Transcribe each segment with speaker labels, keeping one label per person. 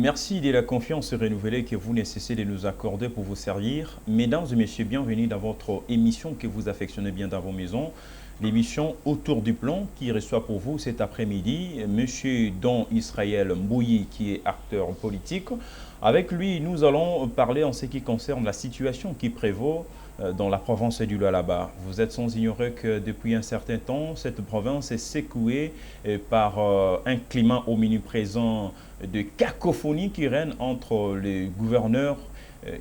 Speaker 1: Merci de la confiance renouvelée que vous ne cessez de nous accorder pour vous servir. Mesdames et messieurs, bienvenue dans votre émission que vous affectionnez bien dans vos maisons. L'émission Autour du plan qui reçoit pour vous cet après-midi Monsieur Don Israël Mbouyi qui est acteur politique. Avec lui, nous allons parler en ce qui concerne la situation qui prévaut dans la province du Lualaba. Vous êtes sans ignorer que depuis un certain temps, cette province est secouée par un climat omniprésent de cacophonie qui règne entre le gouverneur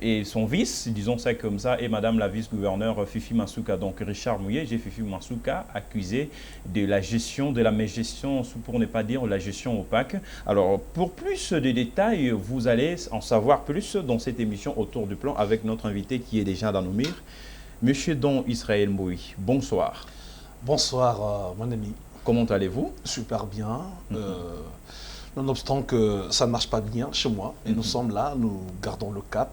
Speaker 1: et son vice, disons ça comme ça, et madame la vice-gouverneure Fifi Masuka. Donc Richard Mouye, j'ai Fifi Masuka accusé de la gestion, de la mégestion, pour ne pas dire la gestion opaque. Alors pour plus de détails, vous allez en savoir plus dans cette émission Autour du plan avec notre invité qui est déjà dans nos murs, Monsieur Don Israël Mbouyi. Bonsoir.
Speaker 2: Bonsoir mon ami.
Speaker 1: Comment allez-vous?
Speaker 2: Super bien. Nonobstant que ça ne marche pas bien chez moi, et nous sommes là, nous gardons le cap,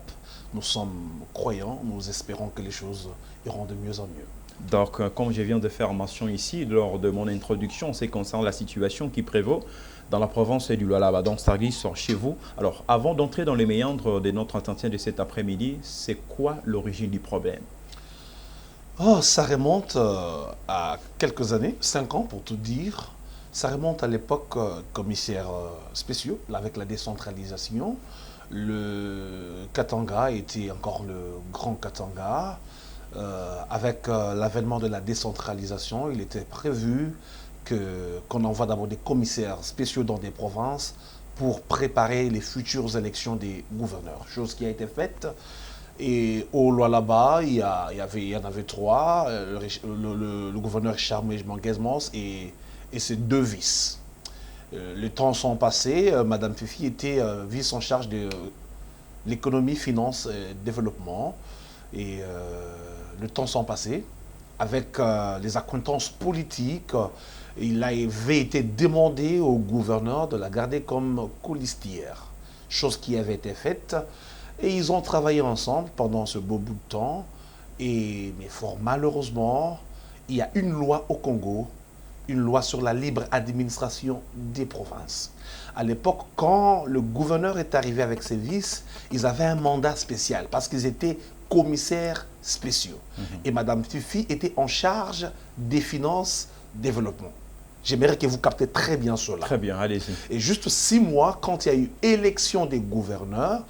Speaker 2: nous sommes croyants, nous espérons que les choses iront de mieux en mieux.
Speaker 1: Donc, comme je viens de faire mention ici, lors de mon introduction, c'est concernant la situation qui prévaut dans la province du Lualaba, donc Stargui sort chez vous. Alors, avant d'entrer dans les méandres de notre entretien de cet après-midi, c'est quoi l'origine du problème?
Speaker 2: Oh, ça remonte à quelques années, 5 ans pour tout dire. Ça remonte à l'époque commissaire spéciaux, avec la décentralisation. Le Katanga était encore le grand Katanga. Avec l'avènement de la décentralisation, il était prévu qu'on envoie d'abord des commissaires spéciaux dans des provinces pour préparer les futures élections des gouverneurs. Chose qui a été faite. Et au Lualaba, il y en avait 3, le gouverneur Richard Mouye et ses 2 vices. Les temps sont passés, Madame Fifi était vice en charge de l'économie, finance et développement. Et le temps sont passés. Avec les accointances politiques, il avait été demandé au gouverneur de la garder comme colistière. Chose qui avait été faite. Et ils ont travaillé ensemble pendant ce beau bout de temps. Mais fort malheureusement, il y a une loi au Congo, une loi sur la libre administration des provinces. À l'époque, quand le gouverneur est arrivé avec ses vices, ils avaient un mandat spécial parce qu'ils étaient commissaires spéciaux. Et Madame Fifi était en charge des finances développement. J'aimerais que vous captez très bien cela.
Speaker 1: Très bien, allez-y.
Speaker 2: Et juste 6 mois, quand il y a eu élection des gouverneurs,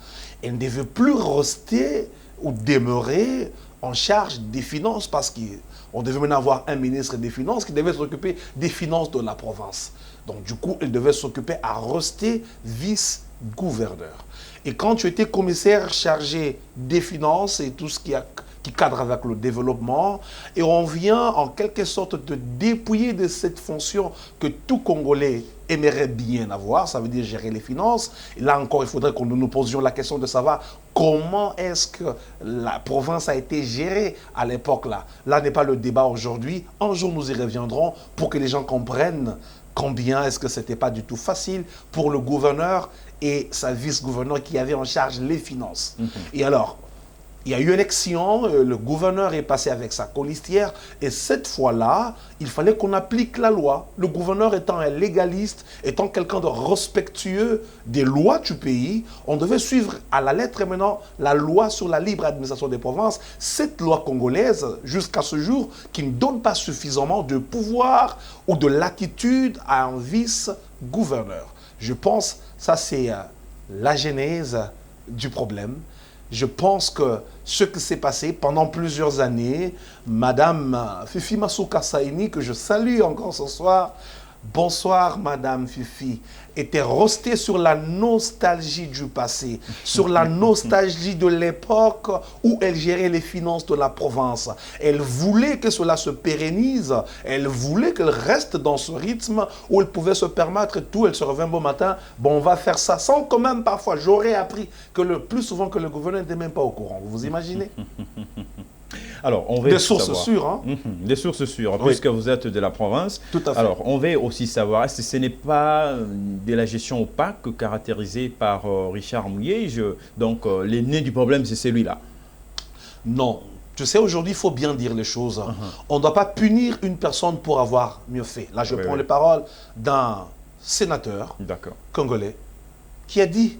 Speaker 2: elle ne devait plus rester ou demeurer en charge des finances parce qu'on devait maintenant avoir un ministre des Finances qui devait s'occuper des finances de la province. Donc du coup, elle devait s'occuper à rester vice-gouverneur. Et quand tu étais commissaire chargé des finances et tout ce qui cadre avec le développement, et on vient en quelque sorte de dépouiller de cette fonction que tout Congolais aimerait bien avoir, ça veut dire gérer les finances. Et là encore, il faudrait que nous nous posions la question de savoir comment est-ce que la province a été gérée à l'époque là. Là n'est pas le débat aujourd'hui. Un jour, nous y reviendrons pour que les gens comprennent combien est-ce que c'était pas du tout facile pour le gouverneur et sa vice-gouverneur qui avait en charge les finances. Et alors, il y a eu élection, le gouverneur est passé avec sa colistière et cette fois-là, il fallait qu'on applique la loi. Le gouverneur étant un légaliste, étant quelqu'un de respectueux des lois du pays, on devait suivre à la lettre maintenant la loi sur la libre administration des provinces. Cette loi congolaise, jusqu'à ce jour, qui ne donne pas suffisamment de pouvoir ou de latitude à un vice-gouverneur. Je pense que ça c'est la genèse du problème. Je pense que ce qui s'est passé pendant plusieurs années, Madame Fifi Masuka Saini, que je salue encore ce soir, bonsoir Madame Fifi, était restée sur la nostalgie du passé, sur la nostalgie de l'époque où elle gérait les finances de la province. Elle voulait que cela se pérennise, elle voulait qu'elle reste dans ce rythme où elle pouvait se permettre tout. Elle se revient un beau matin, bon on va faire ça, sans quand même parfois, j'aurais appris que plus souvent que le gouverneur n'était même pas au courant. Vous vous imaginez?
Speaker 1: Alors, on veut
Speaker 2: des sources sûres, hein?
Speaker 1: Des sources sûres,
Speaker 2: Oui.
Speaker 1: puisque vous êtes de la province.
Speaker 2: Tout à fait.
Speaker 1: Alors, on veut aussi savoir, est-ce que ce n'est pas de la gestion opaque caractérisée par Richard Mouye? Donc, l'aîné du problème, c'est celui-là.
Speaker 2: Non. Tu sais, aujourd'hui, il faut bien dire les choses. On ne doit pas punir une personne pour avoir mieux fait. Là, je prends les paroles d'un sénateur congolais qui a dit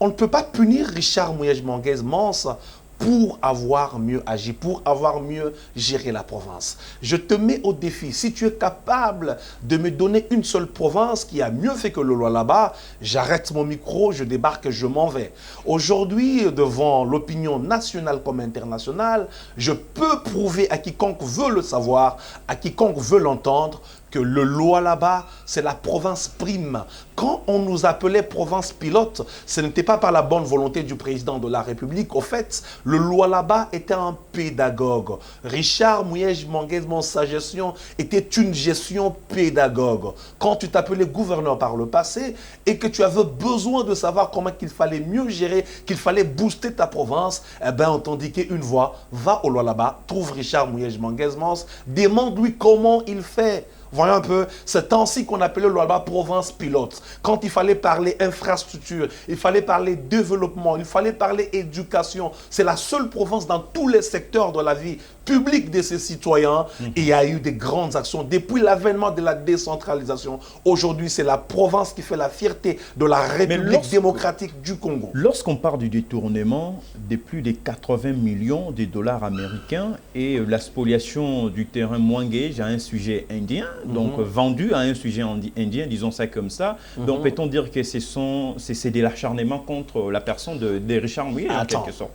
Speaker 2: on ne peut pas punir Richard Mouillej-Manguez-Mons pour avoir mieux agi, pour avoir mieux géré la province. Je te mets au défi. Si tu es capable de me donner une seule province qui a mieux fait que le Lualaba, j'arrête mon micro, je débarque et je m'en vais. Aujourd'hui, devant l'opinion nationale comme internationale, je peux prouver à quiconque veut le savoir, à quiconque veut l'entendre, que le Lualaba, c'est la province prime. Quand on nous appelait province pilote, ce n'était pas par la bonne volonté du président de la République. Au fait, le Lualaba était un pédagogue. Richard Mouillej-Manguez-Mons, sa gestion était une gestion pédagogue. Quand tu t'appelais gouverneur par le passé et que tu avais besoin de savoir comment il fallait mieux gérer, qu'il fallait booster ta province, eh bien, on t'indiquait une voie, va au Lualaba, trouve Richard Mouillej-Manguez-Mons, demande-lui comment il fait. Voyons un peu, c'est ainsi qu'on appelait le Lualaba province pilote. Quand il fallait parler infrastructure, il fallait parler développement, il fallait parler éducation. C'est la seule province dans tous les secteurs de la vie publique de ses citoyens. Et il y a eu des grandes actions. Depuis l'avènement de la décentralisation, aujourd'hui, c'est la province qui fait la fierté de la République démocratique du Congo.
Speaker 1: Lorsqu'on parle du détournement de plus de 80 millions de dollars américains et la spoliation du terrain Mouangej à un sujet indien, donc vendu à un sujet indien, disons ça comme ça. Donc peut-on dire que c'est de l'acharnement contre la personne de Richard Mouillej en quelque sorte?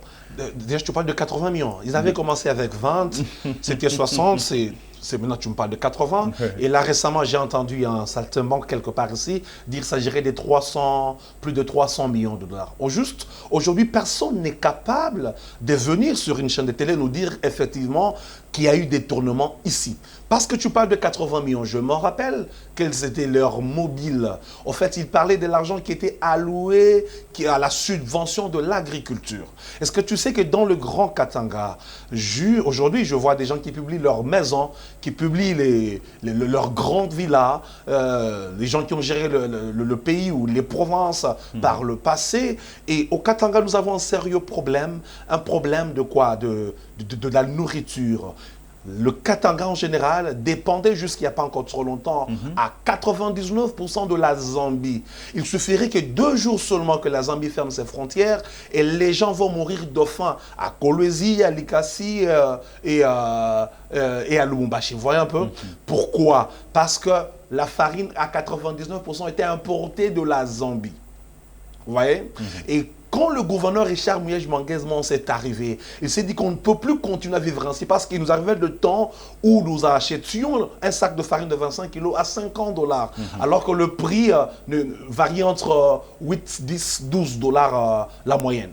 Speaker 2: Déjà, je te parle de 80 millions. Ils avaient commencé avec 20, c'était 60, maintenant tu me parles de 80. Et là, récemment, j'ai entendu un saltimbanque quelque part ici dire qu'il s'agirait de plus de 300 millions de dollars. Au juste, aujourd'hui, personne n'est capable de venir sur une chaîne de télé nous dire effectivement qu'il y a eu des tournements ici. Parce que tu parles de 80 millions, je me rappelle quels étaient leurs mobiles. En fait, ils parlaient de l'argent qui était alloué à la subvention de l'agriculture. Est-ce que tu sais que dans le Grand Katanga, aujourd'hui, je vois des gens qui publient leurs maisons, qui publient leurs grandes villas, les gens qui ont géré le pays ou les provinces par le passé. Et au Katanga, nous avons un sérieux problème. Un problème de quoi? De la nourriture. Le Katanga en général dépendait jusqu'il n'y a pas encore trop longtemps à 99% de la Zambie. Il suffirait que 2 jours seulement que la Zambie ferme ses frontières et les gens vont mourir de faim à Kolwezi, à Likasi et à Lubumbashi. Vous voyez un peu pourquoi? Parce que la farine à 99% était importée de la Zambie. Vous voyez? Et quand le gouverneur Richard Mouillej-Manguez-Mons est arrivé, il s'est dit qu'on ne peut plus continuer à vivre ainsi parce qu'il nous arrivait le temps où nous achetions un sac de farine de 25 kg à 50 $, alors que le prix variait entre 8, 10, 12 $ la moyenne.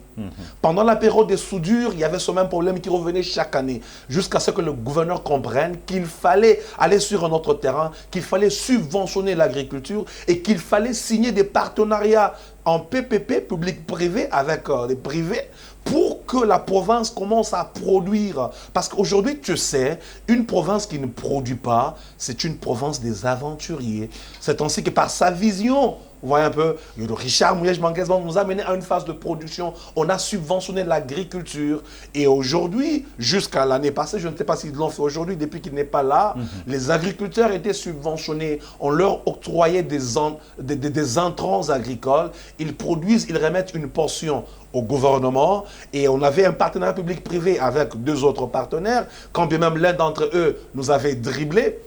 Speaker 2: Pendant la période des soudures, il y avait ce même problème qui revenait chaque année, jusqu'à ce que le gouverneur comprenne qu'il fallait aller sur un autre terrain, qu'il fallait subventionner l'agriculture et qu'il fallait signer des partenariats en PPP, public-privé, avec des privés, pour que la province commence à produire. Parce qu'aujourd'hui, tu sais, une province qui ne produit pas, c'est une province des aventuriers. C'est ainsi que par sa vision, vous voyez un peu, Richard Mouillej-Manguez-Mons nous a mené à une phase de production. On a subventionné l'agriculture. Et aujourd'hui, jusqu'à l'année passée, je ne sais pas s'ils l'ont fait aujourd'hui, depuis qu'il n'est pas là, les agriculteurs étaient subventionnés. On leur octroyait des intrants agricoles. Ils produisent, ils remettent une portion au gouvernement et on avait un partenariat public-privé avec 2 autres partenaires, quand bien même l'un d'entre eux nous avait dribblé.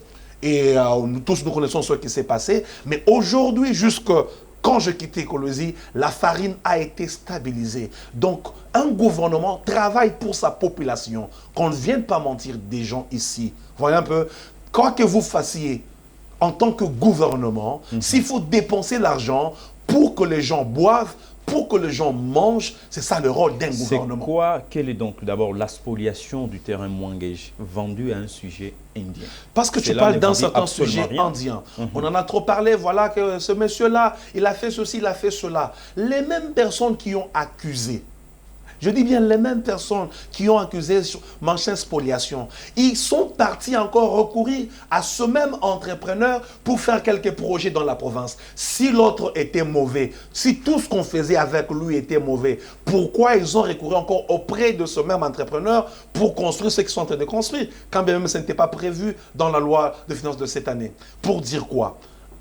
Speaker 2: Et nous tous nous connaissons ce qui s'est passé. Mais aujourd'hui, jusque quand je quittais Kolwezi, la farine a été stabilisée. Donc, un gouvernement travaille pour sa population. Qu'on ne vienne pas mentir des gens ici. Voyez un peu, quoi que vous fassiez en tant que gouvernement, s'il faut dépenser l'argent pour que les gens boivent, pour que les gens mangent, c'est ça le rôle d'un gouvernement.
Speaker 1: Quelle est donc d'abord la spoliation du terrain Mouangej vendu à un sujet indien?
Speaker 2: Parce que tu parles d'un certain sujet indien. On en a trop parlé, voilà que ce monsieur-là, il a fait ceci, il a fait cela. Les mêmes personnes qui ont accusé, je dis bien les mêmes personnes qui ont accusé Manchin spoliation, ils sont partis encore recourir à ce même entrepreneur pour faire quelques projets dans la province. Si l'autre était mauvais, si tout ce qu'on faisait avec lui était mauvais, pourquoi ils ont recouru encore auprès de ce même entrepreneur pour construire ce qu'ils sont en train de construire, quand bien même ce n'était pas prévu dans la loi de finances de cette année? Pour dire quoi?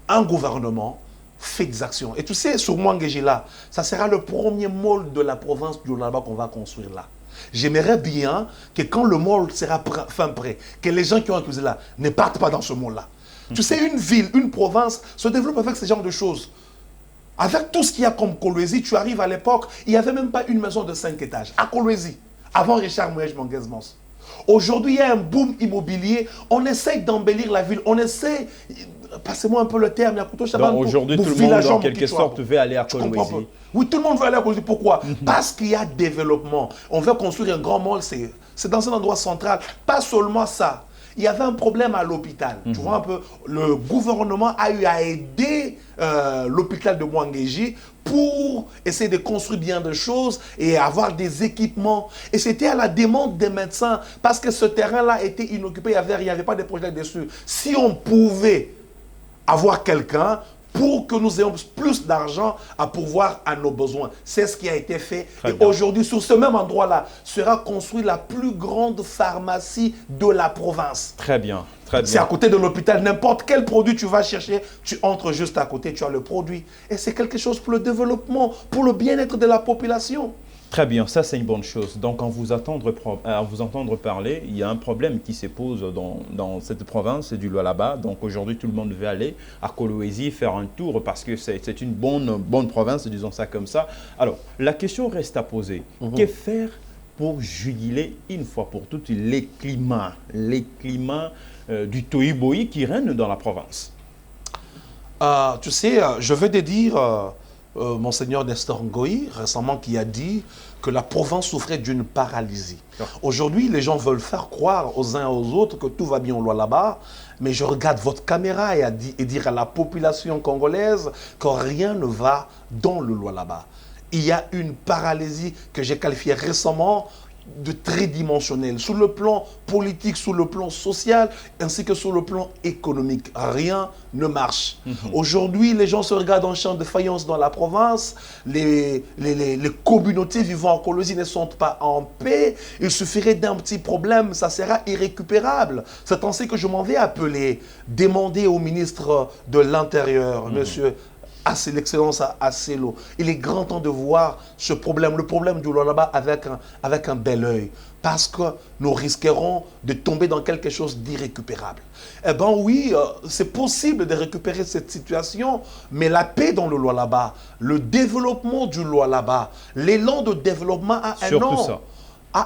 Speaker 2: Un gouvernement fait des actions. Et tu sais, sur Mwangeji là, ça sera le premier mall de la province du Lualaba qu'on va construire là. J'aimerais bien que quand le mall sera fin prêt, que les gens qui ont accusé là ne partent pas dans ce mall là. Tu sais, une ville, une province se développe avec ce genre de choses. Avec tout ce qu'il y a comme Kolwezi, tu arrives à l'époque, il n'y avait même pas une maison de 5 étages. À Kolwezi, avant Richard Mouyej Manguez-Mons. Aujourd'hui, il y a un boom immobilier. On essaye d'embellir la ville. On essaie, passez-moi un peu le terme,
Speaker 1: aujourd'hui, tout le monde, en quelque sorte, veut aller à Kolwezi.
Speaker 2: Oui, tout le monde veut aller à Kolwezi. Pourquoi? Parce qu'il y a développement. On veut construire un grand mall, c'est dans un endroit central. Pas seulement ça. Il y avait un problème à l'hôpital. Tu vois un peu, le gouvernement a eu à aider l'hôpital de Mwangeji pour essayer de construire bien des choses et avoir des équipements. Et c'était à la demande des médecins parce que ce terrain-là était inoccupé, il n'y avait pas de projet dessus. Si on pouvait avoir quelqu'un pour que nous ayons plus d'argent à pourvoir à nos besoins. C'est ce qui a été fait. Et aujourd'hui, sur ce même endroit-là, sera construite la plus grande pharmacie de la province.
Speaker 1: Très bien, très bien.
Speaker 2: C'est à côté de l'hôpital. N'importe quel produit tu vas chercher, tu entres juste à côté, tu as le produit. Et c'est quelque chose pour le développement, pour le bien-être de la population.
Speaker 1: Très bien, ça c'est une bonne chose. Donc, à vous entendre parler, il y a un problème qui se pose dans cette province du Lualaba. Donc, aujourd'hui, tout le monde veut aller à Kolwezi faire un tour parce que c'est une bonne province, disons ça comme ça. Alors, la question reste à poser. Que faire pour juguler une fois pour toutes les climats du tohu-bohi qui règnent dans la province?
Speaker 2: Tu sais, je veux te dire... Monseigneur Nestor Ngoï, récemment, qui a dit que la province souffrait d'une paralysie. Aujourd'hui, les gens veulent faire croire aux uns et aux autres que tout va bien au Lualaba, mais je regarde votre caméra et dire à la population congolaise que rien ne va dans le Lualaba. Il y a une paralysie que j'ai qualifiée récemment de tridimensionnel, sur le plan politique, sur le plan social, ainsi que sur le plan économique. Rien ne marche. Aujourd'hui, les gens se regardent en champ de faïence dans la province, les communautés vivant en Kolwezi ne sont pas en paix, il suffirait d'un petit problème, ça sera irrécupérable. C'est ainsi que je m'en vais appeler, demander au ministre de l'Intérieur, monsieur l'excellence à Asselo. Il est grand temps de voir ce problème, le problème du Lualaba avec un bel œil. Parce que nous risquerons de tomber dans quelque chose d'irrécupérable. Eh bien oui, c'est possible de récupérer cette situation, mais la paix dans le Lualaba, le développement du Lualaba, l'élan de développement a un nom.
Speaker 1: Surtout ça.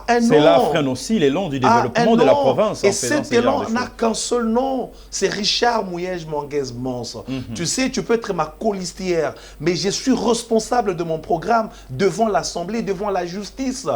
Speaker 1: C'est là, freine aussi l'élan du développement de la province.
Speaker 2: Et cet élan n'a qu'un seul nom, c'est Richard Mouyej Manguez-Mons. Tu sais, tu peux être ma colistière, mais je suis responsable de mon programme devant l'Assemblée, devant la justice.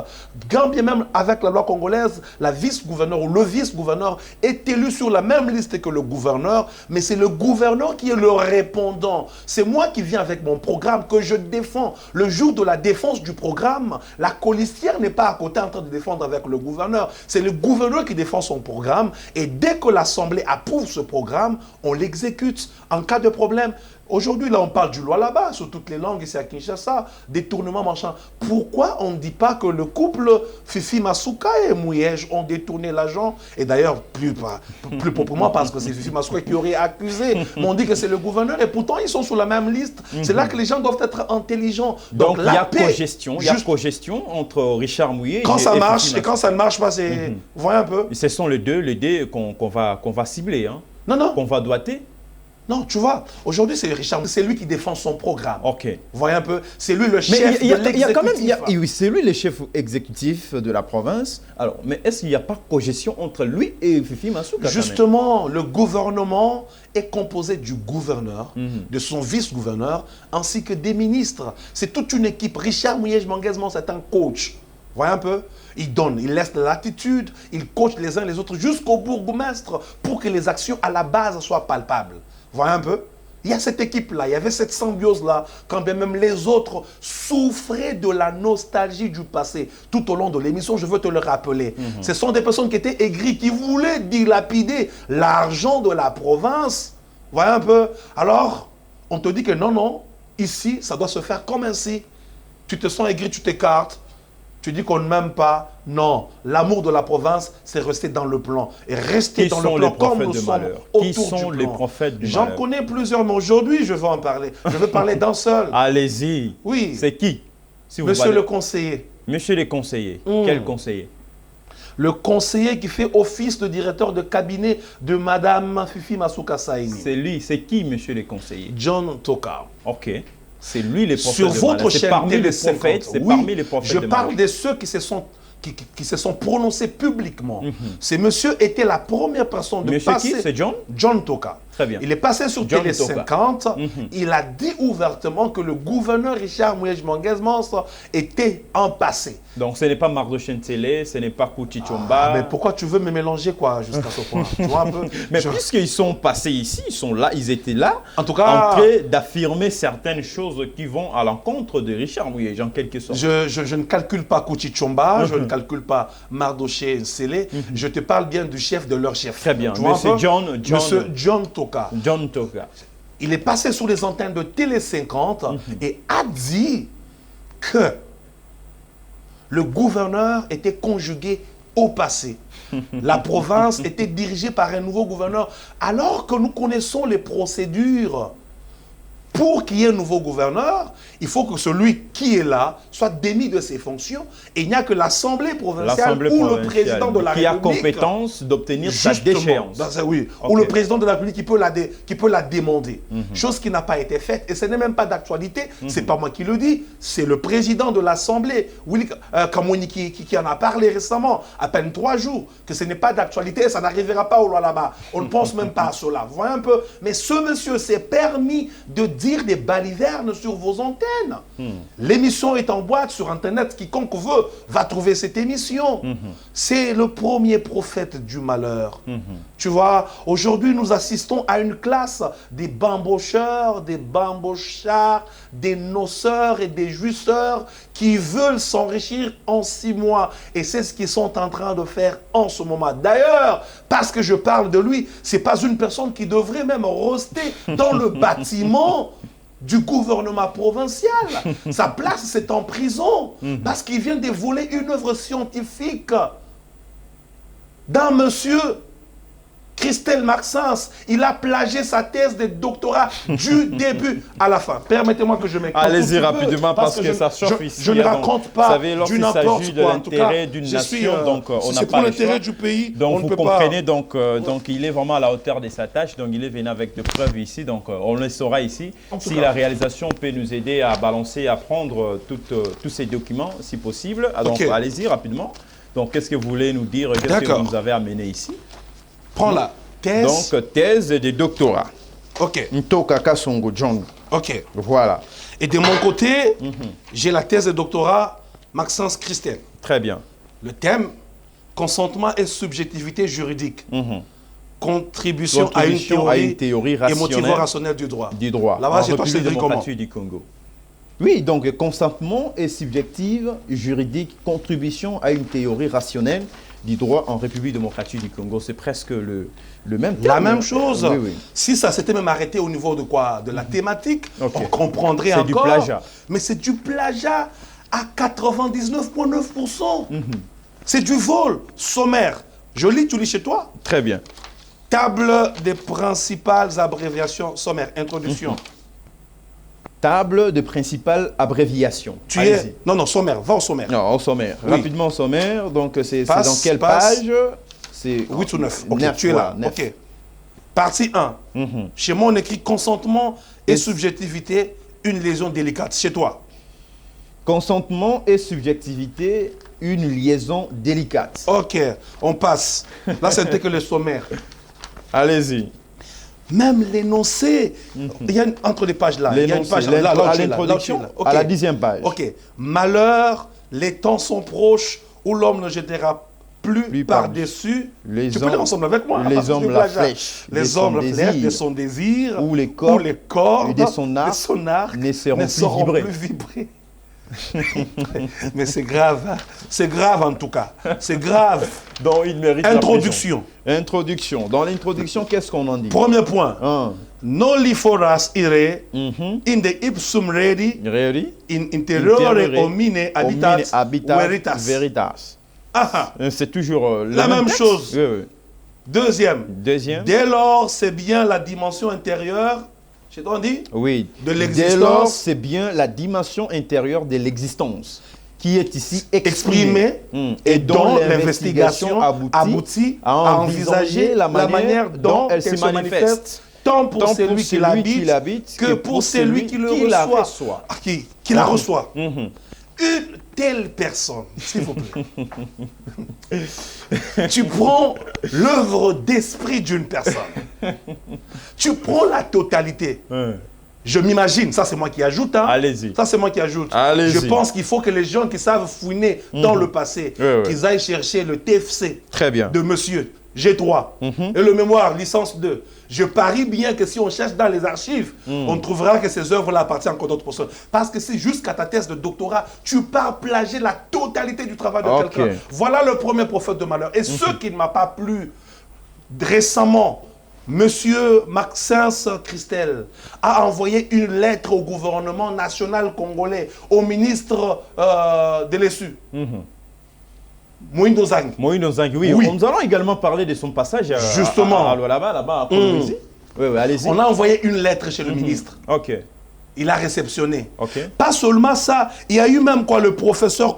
Speaker 2: Quand bien même avec la loi congolaise, la vice-gouverneur ou le vice-gouverneur est élu sur la même liste que le gouverneur, mais c'est le gouverneur qui est le répondant. C'est moi qui viens avec mon programme que je défends. Le jour de la défense du programme, la colistière n'est pas à côté en train de défendre avec le gouverneur. C'est le gouverneur qui défend son programme et dès que l'Assemblée approuve ce programme, on l'exécute en cas de problème. Aujourd'hui, là, on parle du Lualaba sur toutes les langues ici à Kinshasa, détournement machin. Pourquoi on ne dit pas que le couple Fifi Masuka et Mouyej ont détourné l'argent? Et d'ailleurs, plus proprement parce que c'est Fifi Masuka qui aurait accusé. Mais on dit que c'est le gouverneur et pourtant ils sont sur la même liste. C'est là que les gens doivent être intelligents.
Speaker 1: Donc il y a cogestion entre Richard Mouyej
Speaker 2: quand ça marche et quand ça ne marche pas, c'est... Vous voyez un peu?
Speaker 1: Et ce sont les deux qu'on va cibler, hein?
Speaker 2: Non.
Speaker 1: Qu'on va doiter.
Speaker 2: Non, tu vois, aujourd'hui c'est Richard, c'est lui qui défend son programme.
Speaker 1: Ok.
Speaker 2: Vous voyez un peu, c'est lui le chef de l'exécutif.
Speaker 1: C'est lui le chef exécutif de la province. Alors, mais est-ce qu'il n'y a pas cogestion entre lui et Fifi Masuka?
Speaker 2: Justement, le gouvernement est composé du gouverneur, de son vice-gouverneur, ainsi que des ministres. C'est toute une équipe. Richard Mouyej Manguez-Mons, c'est un coach. Vous voyez un peu? Il donne, il laisse l'attitude, il coach les uns les autres jusqu'au bourgmestre pour que les actions à la base soient palpables. Vous voyez un peu? Il y a cette équipe-là, il y avait cette symbiose-là, quand bien même les autres souffraient de la nostalgie du passé. Tout au long de l'émission, je veux te le rappeler. Ce sont des personnes qui étaient aigries, qui voulaient dilapider l'argent de la province. Vous voyez un peu? Alors, on te dit que non, ici, ça doit se faire comme ainsi. Tu te sens aigri, tu t'écartes. tu dis qu'on ne m'aime pas. Non, l'amour de la province, c'est rester dans le plan. Et rester dans le plan comme nous sommes autour du plan.
Speaker 1: Qui sont les prophètes du
Speaker 2: malheur? J'en connais plusieurs, mais aujourd'hui, je vais en parler. Je vais parler d'un seul.
Speaker 1: Allez-y.
Speaker 2: Oui.
Speaker 1: C'est qui? Si vous
Speaker 2: Monsieur le conseiller.
Speaker 1: Monsieur le conseiller. Quel conseiller?
Speaker 2: Le conseiller qui fait office de directeur de cabinet de Madame Fifi Masuka Saini.
Speaker 1: C'est lui. C'est qui, monsieur le conseiller?
Speaker 2: John Toka.
Speaker 1: Ok. C'est lui les prophètes.
Speaker 2: Sur votre chaîne
Speaker 1: parmi les prophètes. C'est parmi les prophètes.
Speaker 2: Je parle de ceux qui se sont prononcés publiquement. Ce monsieur était la première personne de
Speaker 1: monsieur
Speaker 2: passer.
Speaker 1: Qui? C'est John?
Speaker 2: John Toka.
Speaker 1: Très bien.
Speaker 2: Il est passé sur
Speaker 1: John
Speaker 2: Télé 50. Il a dit ouvertement que le gouverneur Richard Mouyej Manguez-Manso était en passé.
Speaker 1: Donc ce n'est pas Mardoché Ntélé, ce n'est pas Kouchi Chomba.
Speaker 2: Mais pourquoi tu veux me mélanger quoi jusqu'à ce point? Tu vois un peu.
Speaker 1: Mais puisqu'ils sont passés ici, ils sont là, ils étaient là,
Speaker 2: en tout cas,
Speaker 1: en train d'affirmer certaines choses qui vont à l'encontre de Richard Mouyej en quelque sorte.
Speaker 2: Je ne calcule pas Kouchi Chomba, je ne calcule pas Mardoché Ntélé. Je te parle bien du chef de leur chef.
Speaker 1: Très bien. Monsieur
Speaker 2: John Toka.
Speaker 1: John Toka.
Speaker 2: Il est passé sous les antennes de Télé 50 et a dit que le gouverneur était conjugué au passé. La province était dirigée par un nouveau gouverneur, alors que nous connaissons les procédures. Pour qu'il y ait un nouveau gouverneur, il faut que celui qui est là soit démis de ses fonctions. Et il n'y a que l'Assemblée provinciale ou le président de la République
Speaker 1: qui a compétence d'obtenir sa déchéance.
Speaker 2: Oui, ou le président de la République qui peut la demander. Chose qui n'a pas été faite. Et ce n'est même pas d'actualité. Ce n'est pas moi qui le dis. C'est le président de l'Assemblée, Willy Kamouni, qui en a parlé récemment, à peine 3 jours, que ce n'est pas d'actualité et ça n'arrivera pas au là-bas. On ne pense même pas à cela. Vous voyez un peu. Mais ce monsieur s'est permis de dire des balivernes sur vos antennes. L'émission est en boîte sur Internet. Quiconque veut va trouver cette émission. C'est le premier prophète du malheur. Tu vois, aujourd'hui, nous assistons à une classe des bambocheurs, des bambochards, des noceurs et des jouisseurs qui veulent s'enrichir en 6 mois. Et c'est ce qu'ils sont en train de faire en ce moment. D'ailleurs, parce que je parle de lui, c'est pas une personne qui devrait même rester dans le bâtiment du gouvernement provincial. Sa place, c'est en prison. Parce qu'il vient de voler une œuvre scientifique d'un monsieur, Christelle Maxence. Il a plagié sa thèse de doctorat du début à la fin. Permettez-moi que je m'écoute.
Speaker 1: Allez-y rapidement parce que ça chauffe ici.
Speaker 2: Je ne raconte pas
Speaker 1: du n'importe quoi. L'intérêt d'une nation, donc on n'a pas
Speaker 2: pour l'intérêt du pays.
Speaker 1: Donc vous comprenez, donc il est vraiment à la hauteur de sa tâche. Donc il est venu avec des preuves ici. Donc on le saura ici. Si la réalisation peut nous aider à balancer, à prendre tous ces documents, si possible. Donc allez-y rapidement. Donc qu'est-ce que vous voulez nous dire? Qu'est-ce que vous nous avez amené ici?
Speaker 2: Prends la thèse.
Speaker 1: Donc, thèse de doctorat.
Speaker 2: Ok.
Speaker 1: Ntoka Kasongo John.
Speaker 2: Ok.
Speaker 1: Voilà.
Speaker 2: Et de mon côté, j'ai la thèse de doctorat Maxence Christelle.
Speaker 1: Très bien.
Speaker 2: Le thème, consentement et subjectivité juridique. Contribution à une théorie émotivo-rationnelle du droit. Là-bas, c'est toi, c'est comment?
Speaker 1: Du Congo. Oui, donc consentement et subjective juridique, contribution à une théorie rationnelle du droit en République démocratique du Congo. C'est presque le même terme.
Speaker 2: La même chose.
Speaker 1: Oui, oui.
Speaker 2: Si ça s'était même arrêté au niveau de quoi? De la thématique, on comprendrait encore.
Speaker 1: C'est du plagiat.
Speaker 2: Mais c'est du plagiat à 99,9%. C'est du vol sommaire. Je lis, tu lis chez toi?
Speaker 1: Très bien.
Speaker 2: Table des principales abréviations sommaire. Introduction.
Speaker 1: Table de principales abréviations.
Speaker 2: Non, sommaire. Va au sommaire.
Speaker 1: Non, au sommaire. Oui. Rapidement au sommaire. Donc, c'est dans quelle page? C'est
Speaker 2: 8 ou 9.
Speaker 1: Ok,
Speaker 2: 9, tu es là.
Speaker 1: 9.
Speaker 2: Ok. Partie 1. Chez moi, on écrit consentement et subjectivité, une liaison délicate. Chez toi?
Speaker 1: Consentement et subjectivité, une liaison délicate.
Speaker 2: Ok, on passe. Là, c'était que le sommaire.
Speaker 1: Allez-y.
Speaker 2: Même l'énoncé, il y a entre les pages là. Il y a une page là,
Speaker 1: à l'introduction, à la 10e page.
Speaker 2: Ok. Malheur, les temps sont proches où l'homme ne jettera plus par-dessus. Tu peux lire ensemble avec moi.
Speaker 1: Les hommes la flèche.
Speaker 2: Les hommes la flèche de son désir.
Speaker 1: Ou les corps
Speaker 2: de son arc
Speaker 1: ne seront plus
Speaker 2: vibrés. Mais c'est grave, hein? C'est grave en tout cas. C'est grave.
Speaker 1: Donc il mérite
Speaker 2: Introduction.
Speaker 1: Introduction. Dans l'introduction, qu'est-ce qu'on en dit?
Speaker 2: Premier point. noli foras ire, inde ipsum redi, in interiore homine habitat
Speaker 1: veritas. C'est toujours
Speaker 2: la même chose.
Speaker 1: Oui, oui.
Speaker 2: Deuxième. Dès lors, c'est bien la dimension intérieure, j'ai dit,
Speaker 1: oui,
Speaker 2: de l'existence.
Speaker 1: Dès lors, c'est bien la dimension intérieure de l'existence qui est ici exprimée
Speaker 2: et dont l'investigation aboutit à envisager la manière dont elle se manifeste, tant pour celui qui l'habite que pour celui qui la reçoit. Qui la reçoit. Une telle personne, s'il vous plaît, tu prends l'œuvre d'esprit d'une personne, tu prends la totalité. Je m'imagine, ça c'est moi qui ajoute, hein.
Speaker 1: Allez-y.
Speaker 2: Ça c'est moi qui ajoute. Je pense qu'il faut que les gens qui savent fouiner dans le passé, qu'ils aillent chercher le TFC de monsieur G3 et le mémoire licence 2. Je parie bien que si on cherche dans les archives, on trouvera que ces œuvres-là appartiennent encore d'autres personnes. Parce que c'est jusqu'à ta thèse de doctorat, tu pars plagier la totalité du travail de quelqu'un. Voilà le premier prophète de malheur. Et ce qui ne m'a pas plu récemment, Monsieur Maxence Christel a envoyé une lettre au gouvernement national congolais, au ministre de l'ESU. Moïndo Zang.
Speaker 1: Moïndo Zang, oui. Nous allons également parler de son passage
Speaker 2: justement
Speaker 1: là-bas, à Colombie. Oui, allez-y.
Speaker 2: On a envoyé une lettre chez le ministre.
Speaker 1: Ok.
Speaker 2: Il a réceptionné. Pas seulement ça, il y a eu même le professeur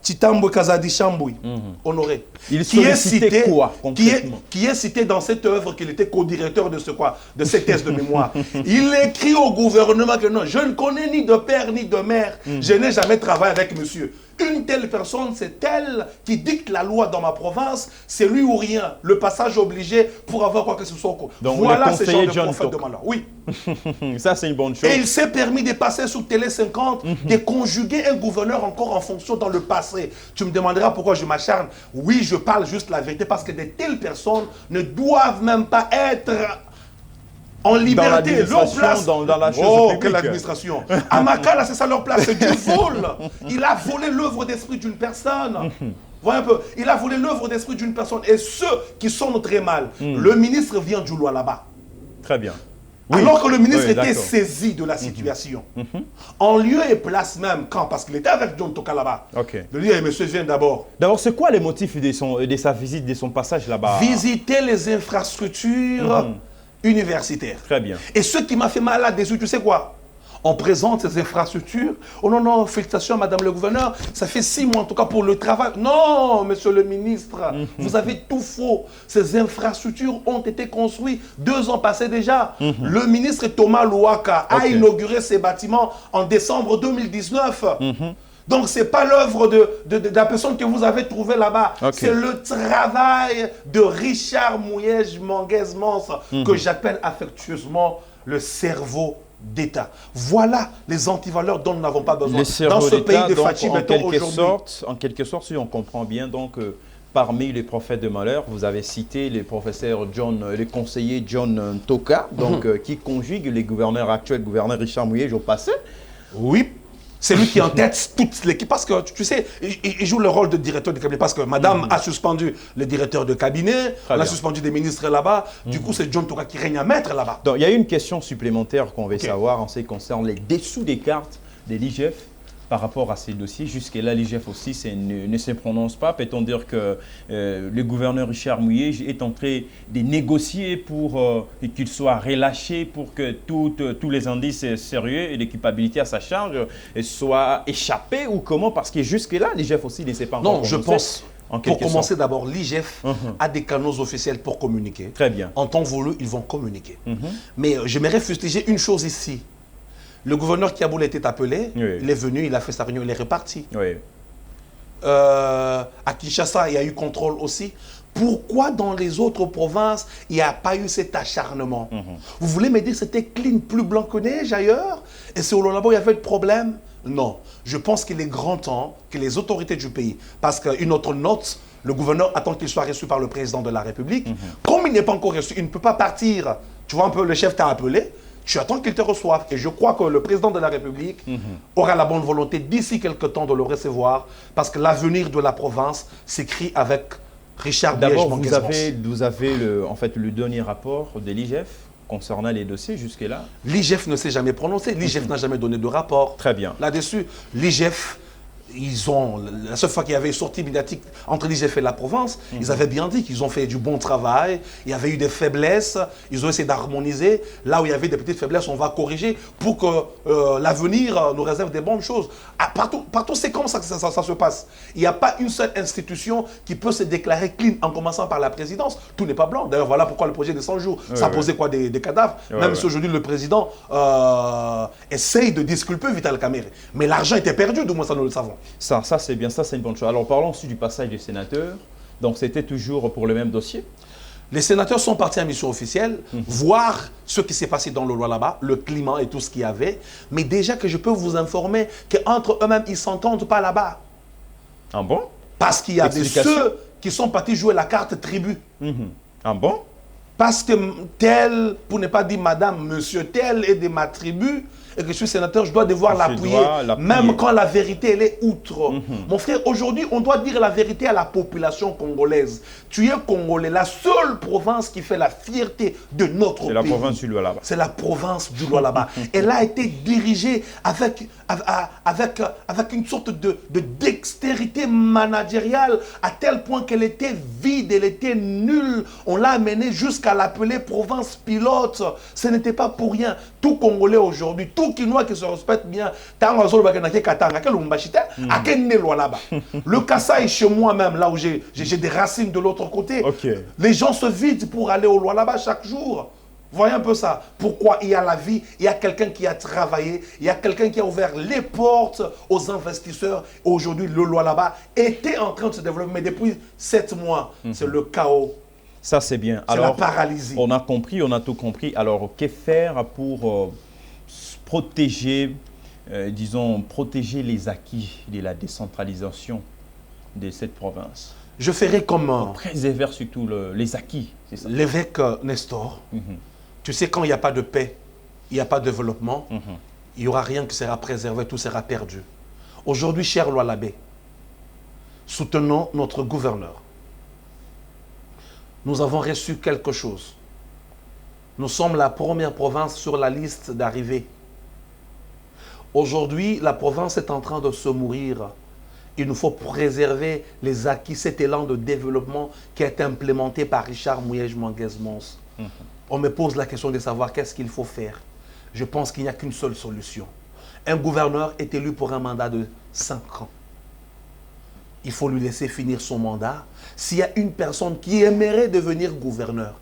Speaker 2: Titambo Kazadi Chamboui, Honoré,
Speaker 1: qui est cité quoi concrètement?
Speaker 2: Qui est cité dans cette œuvre qu'il était co-directeur de de cette thèse de mémoire. Il écrit au gouvernement que non, je ne connais ni de père ni de mère, je n'ai jamais travaillé avec monsieur. Une telle personne, c'est elle qui dicte la loi dans ma province, c'est lui ou rien, le passage obligé pour avoir quoi que ce soit.
Speaker 1: Donc,
Speaker 2: voilà ce genre de prophète de malheur. Oui.
Speaker 1: Ça, c'est une bonne chose.
Speaker 2: Et il s'est permis de passer sur Télé 50, de conjuguer un gouverneur encore en fonction dans le passé. Tu me demanderas pourquoi je m'acharne. Oui, je parle juste la vérité parce que de telles personnes ne doivent même pas être en liberté, leur place.
Speaker 1: Dans la chose publique.
Speaker 2: Quelle administration. Amakala, c'est ça leur place, c'est du vol. Il a volé l'œuvre d'esprit d'une personne. Voyez un peu, il a volé l'œuvre d'esprit d'une personne. Et ceux qui sont très mal, le ministre vient du loi là-bas.
Speaker 1: Très bien.
Speaker 2: Oui. Alors que le ministre était saisi de la situation. En lieu et place même, parce qu'il était avec John Toka là-bas, de dire, monsieur, viens d'abord.
Speaker 1: D'abord, c'est quoi les motifs de sa visite, de son passage là-bas?
Speaker 2: Visiter les infrastructures universitaires.
Speaker 1: Très bien.
Speaker 2: Et ce qui m'a fait mal là-dessus, tu sais quoi? On présente ces infrastructures. Oh non, non, félicitations, madame le gouverneur. Ça fait 6 mois en tout cas pour le travail. Non, monsieur le ministre, vous avez tout faux. Ces infrastructures ont été construites 2 ans passés déjà. Le ministre Thomas Louaka a inauguré ces bâtiments en décembre 2019. Donc, ce n'est pas l'œuvre de la personne que vous avez trouvée là-bas. C'est le travail de Richard Mouyej Manguez-Mans que j'appelle affectueusement le cerveau d'État. Voilà les antivaleurs dont nous n'avons pas besoin. Dans ce pays de Fachi Beton aujourd'hui.
Speaker 1: En quelque sorte, si on comprend bien, donc, parmi les prophètes de malheur, vous avez cité les professeurs le conseiller John Toka, donc, qui conjugue les gouverneurs actuels, gouverneur Richard Mouyej au passé.
Speaker 2: Oui. C'est lui qui entête toute l'équipe. Parce que, tu sais, il joue le rôle de directeur de cabinet. Parce que madame a suspendu le directeur de cabinet, elle a suspendu des ministres là-bas. Du coup, c'est John Toka qui règne à maître là-bas.
Speaker 1: Donc, il y a une question supplémentaire qu'on veut savoir en ce qui concerne les dessous des cartes de l'IGF par rapport à ces dossiers. Jusque-là, l'IGF aussi ne se prononce pas. Peut-on dire que le gouverneur Richard Mouyej est en train de négocier pour qu'il soit relâché, pour que tous les indices sérieux et de culpabilité à sa charge soient échappés ou comment? Parce que jusque-là, l'IGF aussi ne s'est pas encore
Speaker 2: prononcé. Non, je pense, pour commencer d'abord, l'IGF a des canaux officiels pour communiquer.
Speaker 1: Très bien.
Speaker 2: En temps voulu, ils vont communiquer. Mais j'aimerais fustiger une chose ici. Le gouverneur Kiaboul était appelé, il est venu, il a fait sa réunion, il est reparti. À Kinshasa, il y a eu contrôle aussi. Pourquoi dans les autres provinces, il n'y a pas eu cet acharnement? Vous voulez me dire que c'était clean, plus blanc que neige ailleurs? Et c'est au Lolabo, il y avait de problème? Non. Je pense qu'il est grand temps que les autorités du pays, parce qu'une autre note, le gouverneur attend qu'il soit reçu par le président de la République. Comme il n'est pas encore reçu, il ne peut pas partir. Tu vois un peu, le chef t'a appelé. Tu attends qu'il te reçoive. Et je crois que le président de la République aura la bonne volonté d'ici quelques temps de le recevoir parce que l'avenir de la province s'écrit avec Richard Mouyej Manguez-Mans.
Speaker 1: D'abord, vous avez en fait, le dernier rapport de l'IGF concernant les dossiers jusque-là?
Speaker 2: L'IGF ne s'est jamais prononcé. L'IGF n'a jamais donné de rapport.
Speaker 1: Très bien.
Speaker 2: Là-dessus, l'IGF, la seule fois qu'il y avait une sortie médiatique entre l'IGF et la Provence, ils avaient bien dit qu'ils ont fait du bon travail, il y avait eu des faiblesses, ils ont essayé d'harmoniser. Là où il y avait des petites faiblesses, on va corriger pour que l'avenir nous réserve des bonnes choses. Ah, partout c'est comme ça que ça se passe. Il n'y a pas une seule institution qui peut se déclarer clean, en commençant par la présidence. Tout n'est pas blanc. D'ailleurs, voilà pourquoi le projet des 100 jours, ça posait quoi, des cadavres. Même si aujourd'hui le président essaye de disculper Vital Kamerhe. Mais l'argent était perdu, du moins ça nous le savons.
Speaker 1: Ça c'est bien, ça c'est une bonne chose. Alors parlons aussi du passage des sénateurs. Donc c'était toujours pour le même dossier?
Speaker 2: Les sénateurs sont partis en mission officielle, voir ce qui s'est passé dans le loi là-bas, le climat et tout ce qu'il y avait. Mais déjà que je peux vous informer qu'entre eux-mêmes, ils ne s'entendent pas là-bas.
Speaker 1: Ah bon?
Speaker 2: Parce qu'il y a ceux qui sont partis jouer la carte tribu.
Speaker 1: Ah bon?
Speaker 2: Parce que tel, pour ne pas dire madame, monsieur tel est de ma tribu, et que je suis sénateur, je dois devoir l'appuyer, même quand la vérité, elle est outre. Mon frère, aujourd'hui, on doit dire la vérité à la population congolaise. Tu es Congolais, la seule province qui fait la fierté de notre pays.
Speaker 1: C'est la province du Lualaba.
Speaker 2: C'est la province du Lualaba. Elle a été dirigée avec une sorte de dextérité managériale, à tel point qu'elle était vide, elle était nulle. On l'a amenée jusqu'à l'appeler province pilote. Ce n'était pas pour rien. Tout Congolais aujourd'hui, tout Quinois qui se respecte bien, le Kassai chez moi-même, là où j'ai des racines de l'autre côté, les gens se vident pour aller au Lualaba chaque jour. Voyez un peu ça. Pourquoi? Il y a la vie, il y a quelqu'un qui a travaillé, il y a quelqu'un qui a ouvert les portes aux investisseurs. Aujourd'hui, le Lualaba était en train de se développer, mais depuis 7 mois, c'est le chaos.
Speaker 1: Ça, c'est bien.
Speaker 2: C'est la paralysie.
Speaker 1: On a compris, on a tout compris. Alors, que faire pour protéger, disons, protéger les acquis de la décentralisation de cette province?
Speaker 2: Je ferai comme...
Speaker 1: préserver surtout les acquis, c'est ça?
Speaker 2: L'évêque Nestor. Tu sais, quand il n'y a pas de paix, il n'y a pas de développement, il n'y aura rien qui sera préservé, tout sera perdu. Aujourd'hui, cher Lualabé, soutenons notre gouverneur. Nous avons reçu quelque chose. Nous sommes la première province sur la liste d'arrivée. Aujourd'hui, la province est en train de se mourir. Il nous faut préserver les acquis, cet élan de développement qui a été implémenté par Richard Mouyej-Manguez-Mons. On me pose la question de savoir qu'est-ce qu'il faut faire. Je pense qu'il n'y a qu'une seule solution. Un gouverneur est élu pour un mandat de 5 ans. Il faut lui laisser finir son mandat. S'il y a une personne qui aimerait devenir gouverneur,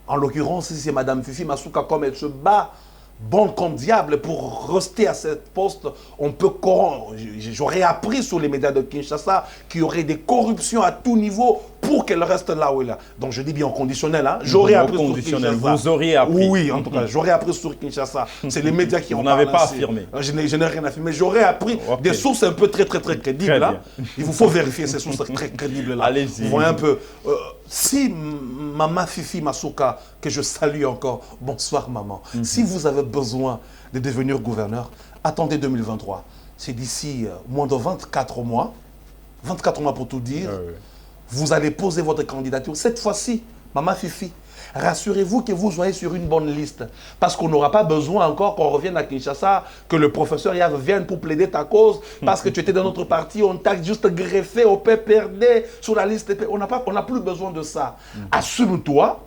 Speaker 2: en l'occurrence, si c'est Mme Fifi Masuka, comme elle se bat bon comme diable pour rester à ce poste, on peut corrompre. J'aurais appris sur les médias de Kinshasa qu'il y aurait des corruptions à tout niveau pour qu'elle reste là où elle est. Donc je dis bien en conditionnel. Hein. J'aurais appris sur Kinshasa.
Speaker 1: Vous auriez appris.
Speaker 2: Oui, en tout cas, j'aurais appris sur Kinshasa. C'est les médias qui en parlent.
Speaker 1: Vous n'avez pas affirmé.
Speaker 2: Je n'ai rien affirmé. J'aurais appris des sources un peu très crédibles. Là. Il vous faut vérifier ces sources très crédibles là.
Speaker 1: Allez-y.
Speaker 2: Vous voyez un peu. Si Maman Fifi Masuka, que je salue encore, bonsoir maman, si vous avez besoin de devenir gouverneur, attendez 2023. C'est d'ici moins de 24 mois pour tout dire, vous allez poser votre candidature. Cette fois-ci, Maman Fifi, rassurez-vous que vous soyez sur une bonne liste. Parce qu'on n'aura pas besoin encore qu'on revienne à Kinshasa, que le professeur Yav vienne pour plaider ta cause, parce que tu étais dans notre parti, on t'a juste greffé au PPRD sur la liste. On n'a plus besoin de ça. Assume-toi,